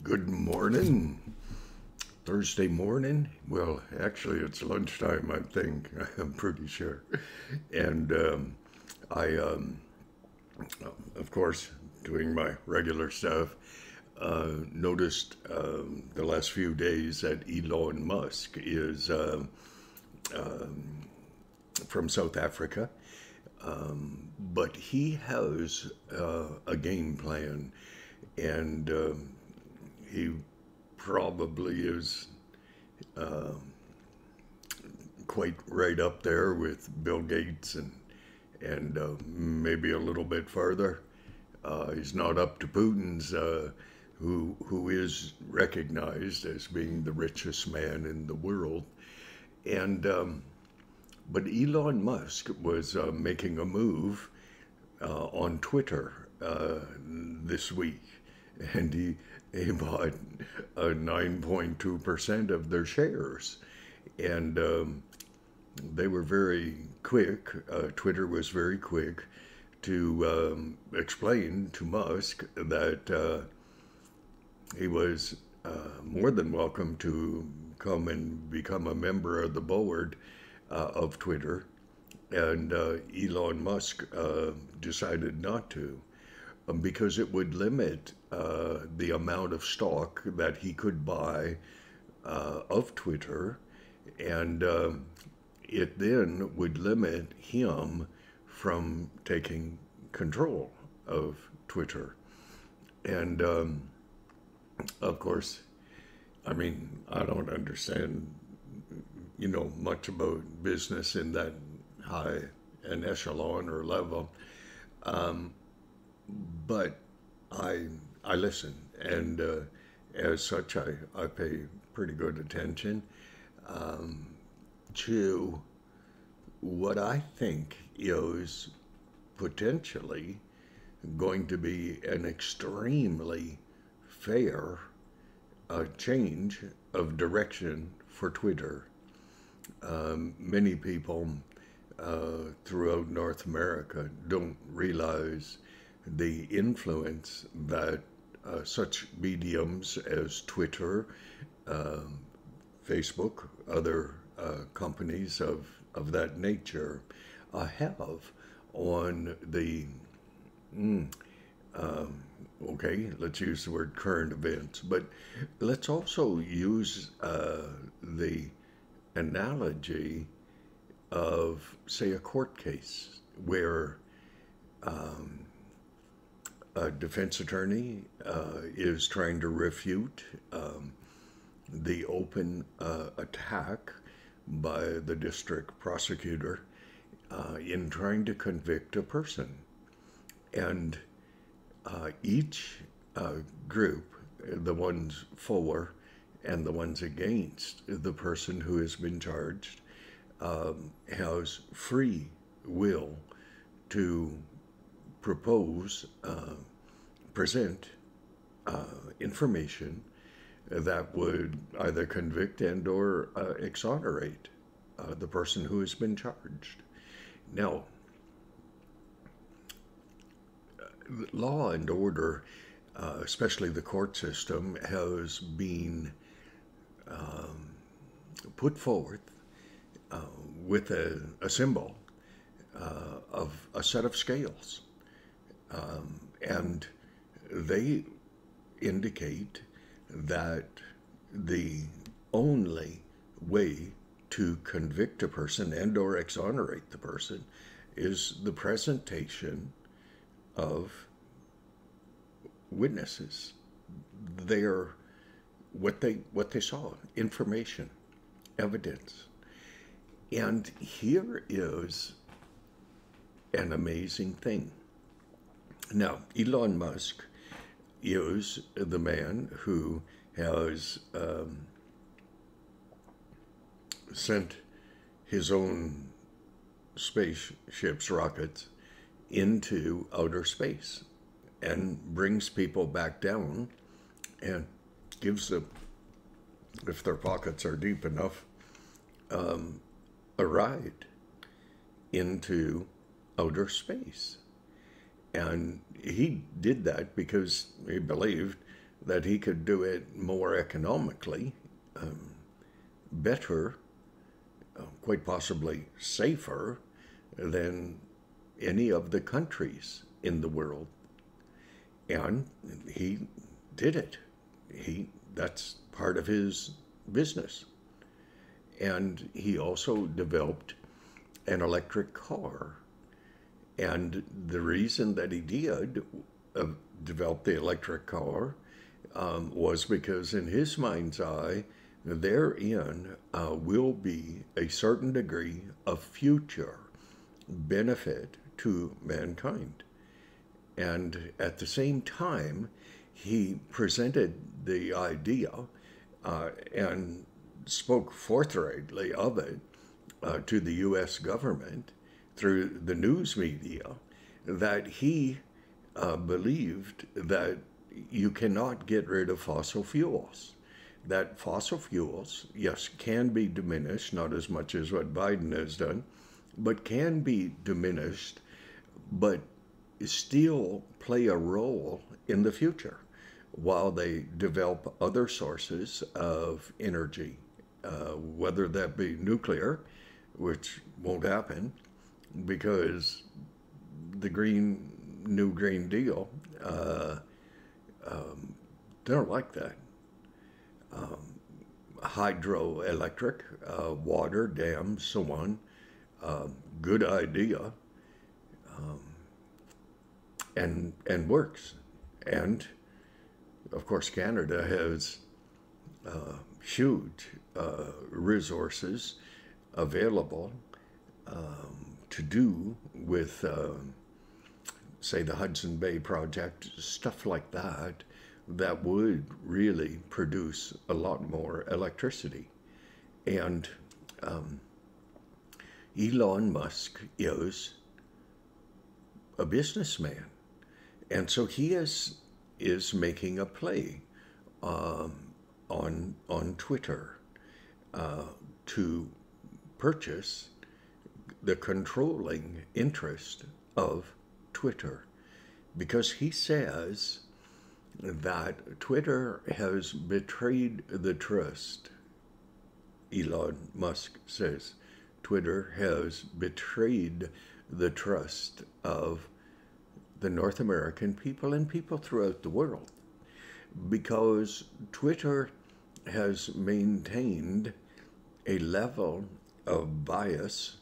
Good morning. Thursday morning. Well, actually, it's lunchtime, I think. I'm pretty sure. And I, of course, doing my regular stuff, noticed the last few days that Elon Musk is from South Africa. But he has a game plan, and he probably is quite right up there with Bill Gates and maybe a little bit farther. He's not up to Putin's, who is recognized as being the richest man in the world, and but Elon Musk was making a move on Twitter this week, and he bought 9.2% of their shares. And they were very quick, Twitter was very quick to explain to Musk that he was more than welcome to come and become a member of the board of Twitter, and Elon Musk decided not to because it would limit the amount of stock that he could buy of Twitter, and it then would limit him from taking control of Twitter. And of course, I mean, I don't understand much about business in that high an echelon or level, but I listen, and as such, I pay pretty good attention to what I think is potentially going to be an extremely fair change of direction for Twitter. Many people throughout North America don't realize the influence that such mediums as Twitter, Facebook, other companies of that nature have on the, okay, let's use the word current events, but let's also use the analogy of, say, a court case where a defense attorney is trying to refute the open attack by the district prosecutor in trying to convict a person. And each group, the ones for and the ones against the person who has been charged, has free will to propose, present information that would either convict and or exonerate the person who has been charged. Now, law and order, especially the court system, has been put forth with a symbol of a set of scales. And they indicate that the only way to convict a person and or exonerate the person is the presentation of witnesses. They're what they saw, information, evidence. And here is an amazing thing. Now, Elon Musk is the man who has sent his own spaceships, rockets, into outer space and brings people back down and gives them, if their pockets are deep enough, a ride into outer space. And he did that because he believed that he could do it more economically, better, quite possibly safer than any of the countries in the world. And he did it. That's part of his business. And he also developed an electric car. And the reason that he did develop the electric car was because in his mind's eye, therein will be a certain degree of future benefit to mankind. And at the same time, he presented the idea and spoke forthrightly of it to the U.S. government through the news media that he believed that you cannot get rid of fossil fuels. That fossil fuels, yes, can be diminished, not as much as what Biden has done, but can be diminished, but still play a role in the future while they develop other sources of energy, whether that be nuclear, which won't happen because the New Green Deal, they don't like that. Hydroelectric, water, dams, so on, good idea, and works. And of course, Canada has huge resources available to do with, say, the Hudson Bay Project, stuff like that, that would really produce a lot more electricity. And Elon Musk is a businessman. And so he is making a play on Twitter to purchase the controlling interest of Twitter, because he says that Twitter has betrayed the trust. Elon Musk says Twitter has betrayed the trust of the North American people and people throughout the world, because Twitter has maintained a level of bias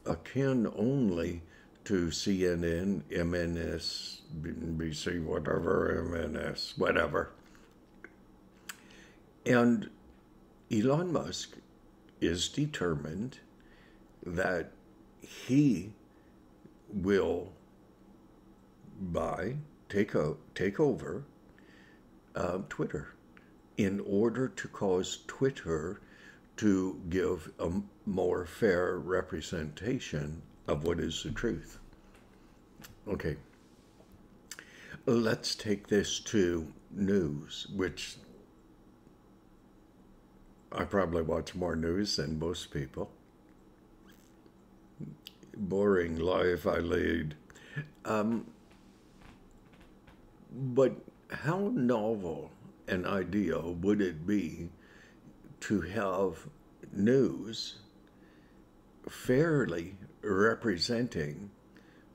akin only to CNN, MNS, BBC, whatever, MNS, whatever. And Elon Musk is determined that he will take over Twitter in order to cause Twitter to give a more fair representation of what is the truth. Okay, let's take this to news, which I probably watch more news than most people. Boring life I lead. But how novel an idea would it be to have news fairly representing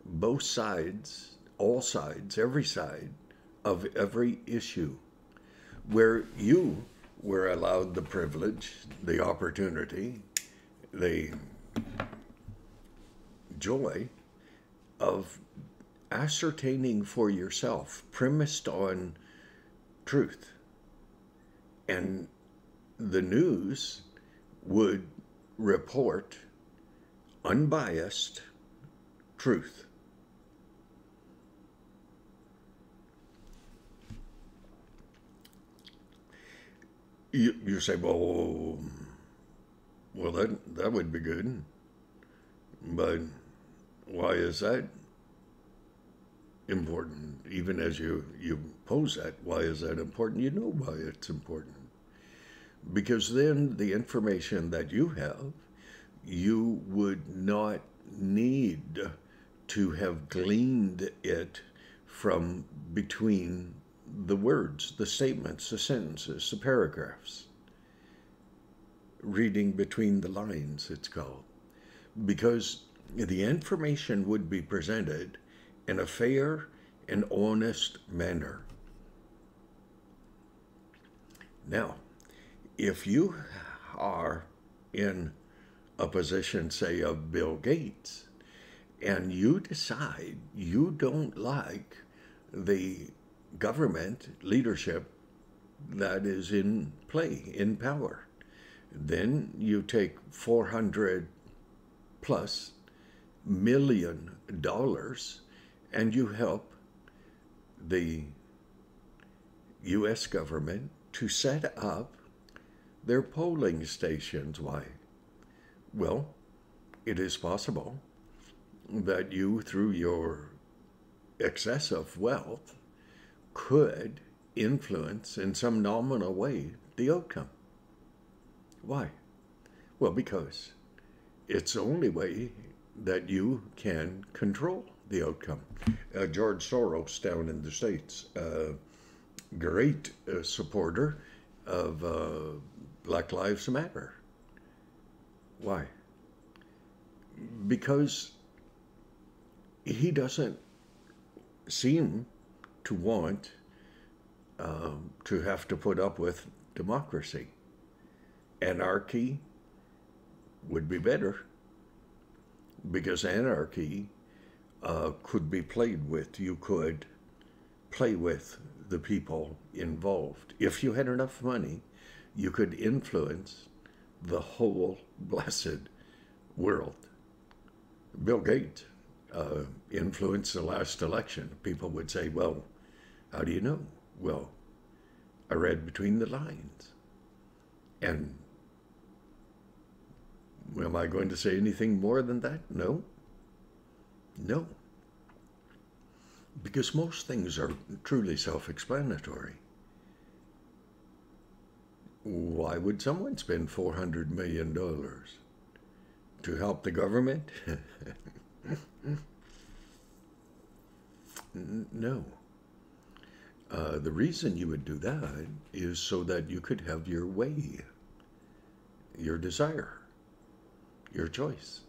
both sides, all sides, every side of every issue, where you were allowed the privilege, the opportunity, the joy of ascertaining for yourself, premised on truth. And the news would report unbiased truth. You say, well, that would be good. But why is that important? Even as you pose that, why is that important? You know why it's important. Because then the information that you have, you would not need to have gleaned it from between the words, the statements, the sentences, the paragraphs. Reading between the lines, it's called. Because the information would be presented in a fair and honest manner. Now, if you are in a position, say, of Bill Gates, and you decide you don't like the government leadership that is in play, in power, then you take $400+ million and you help the U.S. government to set up their polling stations. Why? Well, it is possible that you, through your excessive wealth, could influence in some nominal way the outcome. Why? Well, because it's the only way that you can control the outcome. George Soros down in the States, great supporter of Black Lives Matter. Why? Because he doesn't seem to want to have to put up with democracy. Anarchy would be better, because anarchy could be played with. You could play with the people involved. If you had enough money, you could influence the whole blessed world. Bill Gates influenced the last election. People would say, well, how do you know? Well, I read between the lines. And am I going to say anything more than that? No. No. Because most things are truly self-explanatory. Why would someone spend $400 million to help the government? No. The reason you would do that is so that you could have your way, your desire, your choice.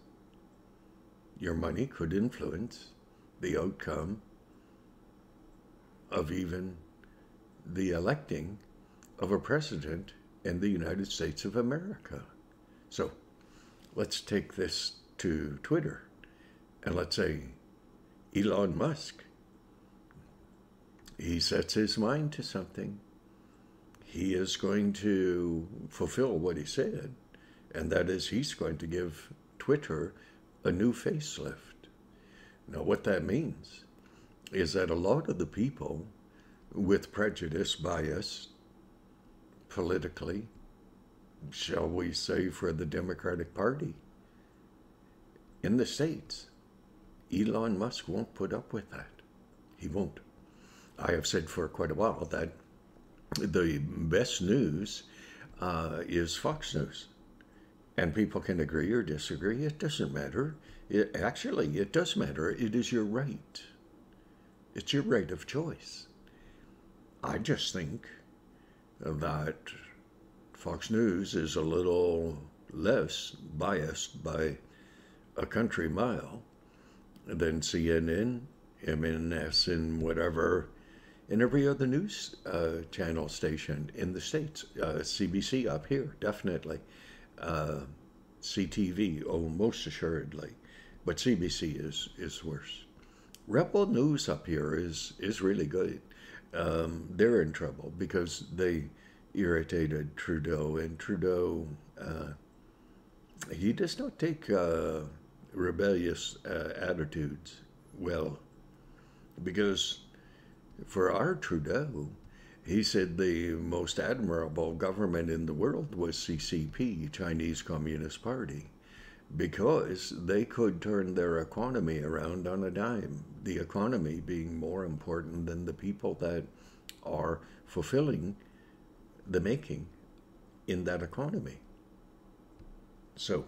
Your money could influence the outcome of even the electing of a president in the United States of America. So let's take this to Twitter, and let's say Elon Musk, he sets his mind to something. He is going to fulfill what he said, and that is he's going to give Twitter a new facelift. Now, what that means is that a lot of the people with prejudice, bias, politically, shall we say, for the Democratic Party, in the States, Elon Musk won't put up with that. He won't. I have said for quite a while that the best news is Fox News. And people can agree or disagree. It doesn't matter. Actually, it does matter. It is your right. It's your right of choice. I just think that Fox News is a little less biased by a country mile than CNN, MNS, and whatever, and every other news channel station in the States. CBC up here, definitely. CTV, oh, most assuredly. But CBC is worse. Rebel News up here is really good. They're in trouble because they irritated Trudeau, and Trudeau, he does not take rebellious attitudes well, because for our Trudeau, he said the most admirable government in the world was CCP, Chinese Communist Party, because they could turn their economy around on a dime, the economy being more important than the people that are fulfilling the making in that economy. So,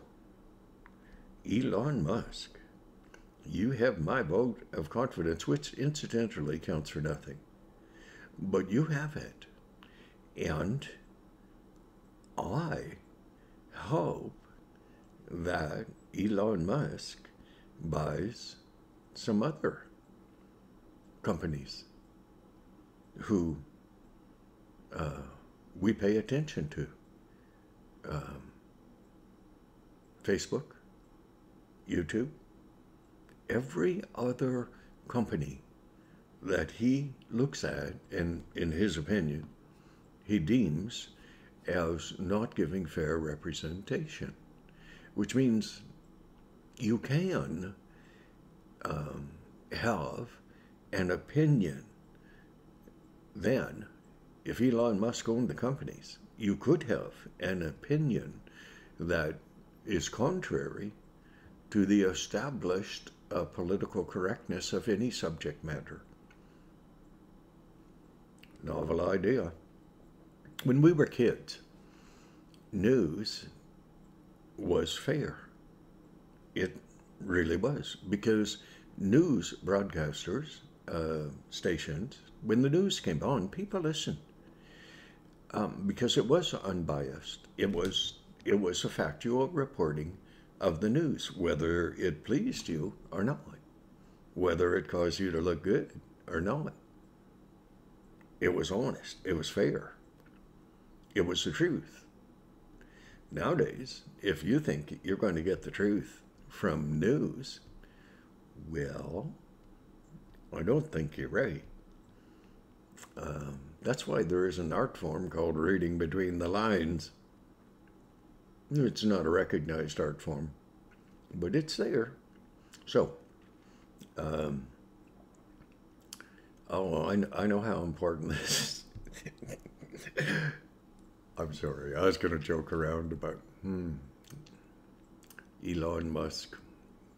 Elon Musk, you have my vote of confidence, which incidentally counts for nothing. but you have it. And I hope that Elon Musk buys some other companies who we pay attention to. Facebook, YouTube, every other company that he looks at and, in his opinion, he deems as not giving fair representation, which means you can have an opinion. Then, if Elon Musk owned the companies, you could have an opinion that is contrary to the established political correctness of any subject matter. Novel idea. When we were kids, news was fair. It really was, because news broadcasters, stations, when the news came on, people listened, because it was unbiased. It was a factual reporting of the news, whether it pleased you or not, whether it caused you to look good or not. It was honest. It was fair. It was the truth. Nowadays, if you think you're going to get the truth from news, well, I don't think you're right. That's why there is an art form called reading between the lines. It's not a recognized art form, but it's there. So, I know how important this is. I'm sorry, I was going to joke around about Elon Musk.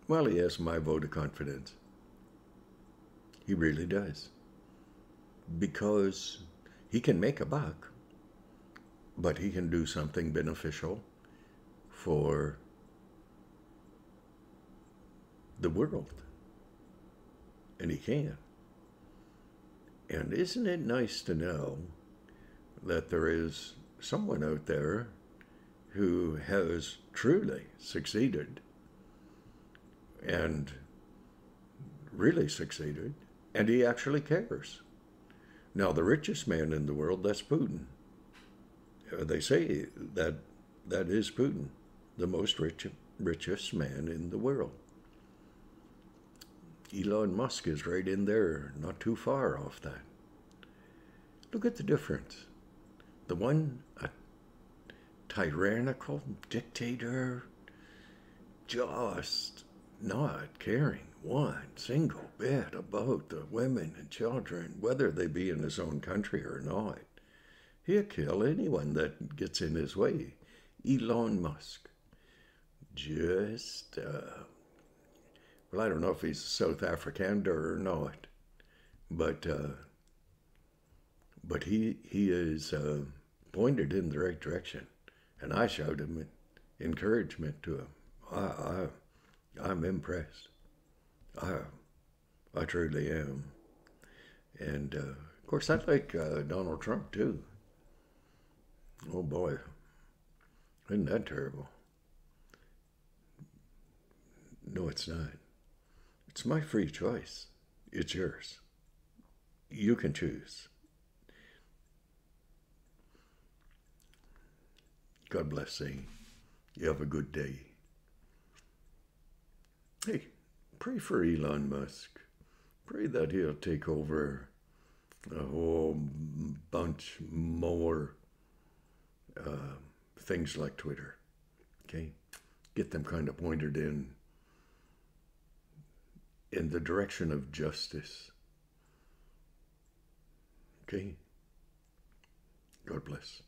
Well, he has my vote of confidence. He really does. Because he can make a buck, but he can do something beneficial for the world. And he can. And isn't it nice to know that there is someone out there who has truly succeeded, and really succeeded, and he actually cares. Now, the richest man in the world, that's Putin. They say that is Putin, the most richest man in the world. Elon Musk is right in there, not too far off that. Look at the difference. The one, a tyrannical dictator, just not caring one single bit about the women and children, whether they be in his own country or not. He'll kill anyone that gets in his way. Elon Musk. Just, well, I don't know if he's South African or not, but he is pointed in the right direction, and I showed him encouragement to him. I'm impressed. I truly am. And of course, I like Donald Trump too. Oh boy, isn't that terrible? No, it's not. It's my free choice. It's yours. You can choose. God bless thee. You have a good day. Hey, pray for Elon Musk. Pray that he'll take over a whole bunch more things like Twitter. Okay? Get them kind of pointed in the direction of justice. Okay? God bless.